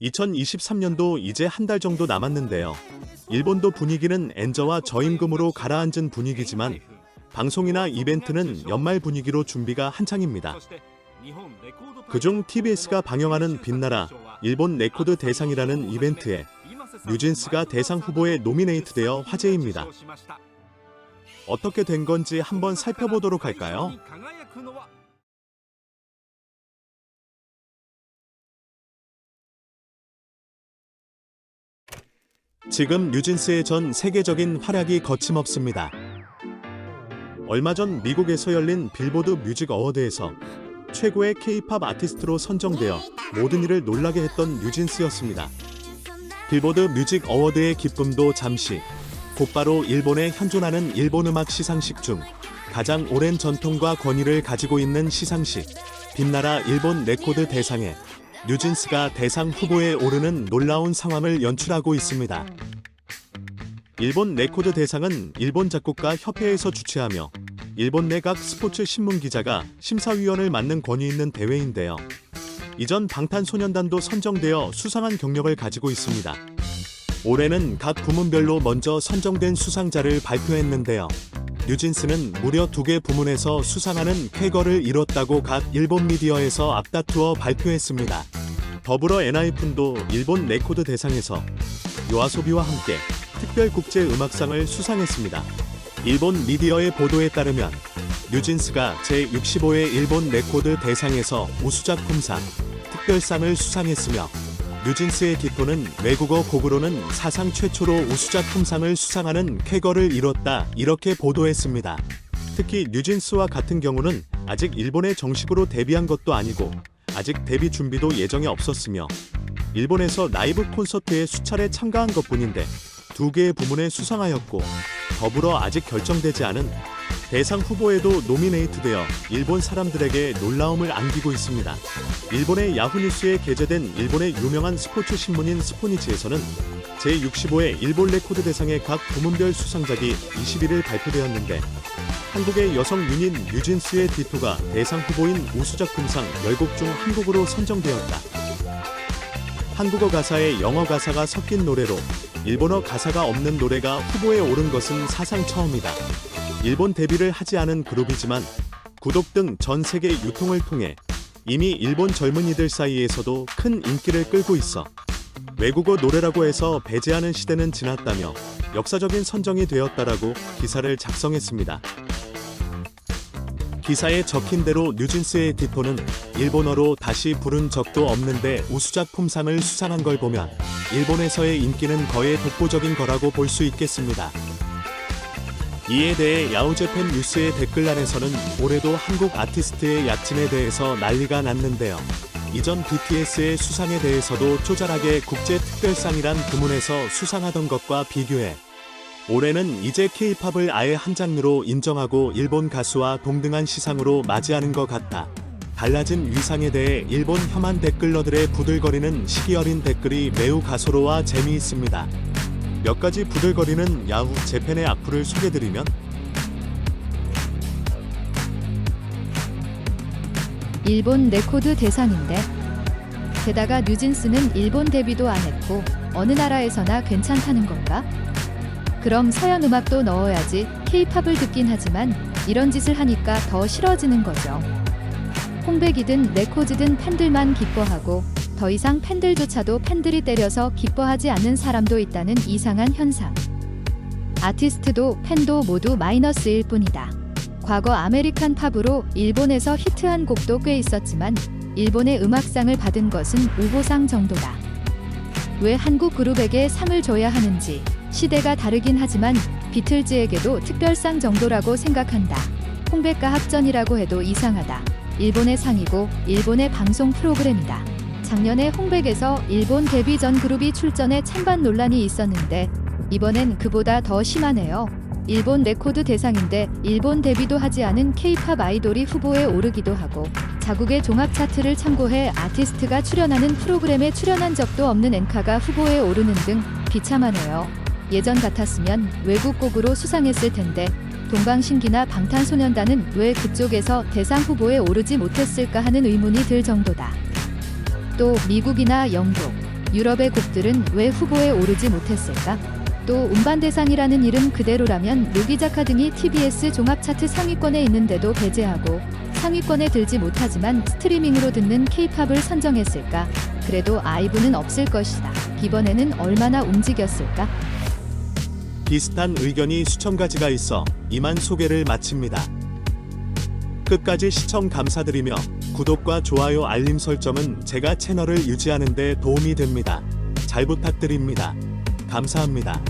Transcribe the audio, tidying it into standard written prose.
2023년도 이제 한 달 정도 남았는데요. 일본도 분위기는 엔저와 저임금으로 가라앉은 분위기지만 방송이나 이벤트는 연말 분위기로 준비가 한창입니다. 그중 TBS가 방영하는 빛나라 일본 레코드 대상이라는 이벤트에 뉴진스가 대상 후보에 노미네이트되어 화제입니다. 어떻게 된 건지 한번 살펴보도록 할까요? 지금 뉴진스의 전 세계적인 활약이 거침없습니다. 얼마 전 미국에서 열린 빌보드 뮤직 어워드에서 최고의 K-팝 아티스트로 선정되어 모든 이를 놀라게 했던 뉴진스였습니다. 빌보드 뮤직 어워드의 기쁨도 잠시, 곧바로 일본에 현존하는 일본 음악 시상식 중 가장 오랜 전통과 권위를 가지고 있는 시상식, 빛나라 일본 레코드 대상에 뉴진스가 대상 후보에 오르는 놀라운 상황을 연출하고 있습니다. 일본 레코드 대상은 일본 작곡가 협회에서 주최하며 일본 내 각 스포츠 신문 기자가 심사위원을 맡는 권위 있는 대회인데요. 이전 방탄소년단도 선정되어 수상한 경력을 가지고 있습니다. 올해는 각 부문별로 먼저 선정된 수상자를 발표했는데요. 뉴진스는 무려 2개 부문에서 수상하는 쾌거를 이뤘다고 각 일본 미디어에서 앞다투어 발표했습니다. 더불어 엔하이픈도 일본 레코드 대상에서 요아소비와 함께 특별 국제 음악상을 수상했습니다. 일본 미디어의 보도에 따르면 뉴진스가 제65회 일본 레코드 대상에서 우수작품상 특별상을 수상했으며 뉴진스의 기토는 외국어 곡으로는 사상 최초로 우수작품상을 수상하는 쾌거를 이뤘다, 이렇게 보도했습니다. 특히 뉴진스와 같은 경우는 아직 일본에 정식으로 데뷔한 것도 아니고 아직 데뷔 준비도 예정에 없었으며 일본에서 라이브 콘서트에 수차례 참가한 것뿐인데 2개의 부문에 수상하였고 더불어 아직 결정되지 않은 대상 후보에도 노미네이트되어 일본 사람들에게 놀라움을 안기고 있습니다. 일본의 야후뉴스에 게재된 일본의 유명한 스포츠 신문인 스포니치에서는 제65회 일본 레코드 대상의 각 부문별 수상작이 21일 발표되었는데 한국의 여성 유닛 뉴진스의 디토가 대상 후보인 우수작품상 10곡 중 한 곡으로 선정되었다. 한국어 가사에 영어 가사가 섞인 노래로 일본어 가사가 없는 노래가 후보에 오른 것은 사상 처음이다. 일본 데뷔를 하지 않은 그룹이지만 구독 등 전 세계 유통을 통해 이미 일본 젊은이들 사이에서도 큰 인기를 끌고 있어 외국어 노래라고 해서 배제하는 시대는 지났다며 역사적인 선정이 되었다라고 기사를 작성했습니다. 기사에 적힌 대로 뉴진스의 디토는 일본어로 다시 부른 적도 없는데 우수작품상을 수상한 걸 보면 일본에서의 인기는 거의 독보적인 거라고 볼 수 있겠습니다. 이에 대해 야후재팬 뉴스의 댓글란에서는 올해도 한국 아티스트의 약진에 대해서 난리가 났는데요. 이전 BTS의 수상에 대해서도 쪼잔하게 국제특별상이란 부문에서 수상하던 것과 비교해 올해는 이제 K-팝을 아예 한 장르로 인정하고 일본 가수와 동등한 시상으로 맞이하는 것 같다. 달라진 위상에 대해 일본 혐한 댓글러들의 부들거리는 시기 어린 댓글이 매우 가소로워 재미있습니다. 몇 가지 부들거리는 야후 재팬의 악플을 소개드리면 일본 레코드 대상인데 게다가 뉴진스는 일본 데뷔도 안 했고 어느 나라에서나 괜찮다는 건가? 그럼 서양 음악도 넣어야지. K-팝을 듣긴 하지만 이런 짓을 하니까 더 싫어지는 거죠. 홍백이든 레코즈든 팬들만 기뻐하고 더 이상 팬들조차도 팬들이 때려서 기뻐하지 않는 사람도 있다는 이상한 현상. 아티스트도 팬도 모두 마이너스일 뿐이다. 과거 아메리칸 팝으로 일본에서 히트한 곡도 꽤 있었지만 일본의 음악상을 받은 것은 우보상 정도다. 왜 한국 그룹에게 상을 줘야 하는지 시대가 다르긴 하지만 비틀즈에게도 특별상 정도라고 생각한다. 홍백과 합전이라고 해도 이상하다. 일본의 상이고 일본의 방송 프로그램이다. 작년에 홍백에서 일본 데뷔 전 그룹이 출전해 찬반 논란이 있었는데 이번엔 그보다 더 심하네요. 일본 레코드 대상인데 일본 데뷔도 하지 않은 K-팝 아이돌이 후보에 오르기도 하고 자국의 종합 차트를 참고해 아티스트가 출연하는 프로그램에 출연한 적도 없는 엔카가 후보에 오르는 등 비참하네요. 예전 같았으면 외국 곡으로 수상했을 텐데 동방신기나 방탄소년단은 왜 그쪽에서 대상 후보에 오르지 못했을까 하는 의문이 들 정도다. 또 미국이나 영국, 유럽의 곡들은 왜 후보에 오르지 못했을까? 또 운반대상이라는 이름 그대로라면 루비자카 등이 TBS 종합 차트 상위권에 있는데도 배제하고 상위권에 들지 못하지만 스트리밍으로 듣는 K-팝을 선정했을까? 그래도 아이브는 없을 것이다. 이번에는 얼마나 움직였을까? 비슷한 의견이 수천 가지가 있어 이만 소개를 마칩니다. 끝까지 시청 감사드리며 구독과 좋아요 알림 설정은 제가 채널을 유지하는 데 도움이 됩니다. 잘 부탁드립니다. 감사합니다.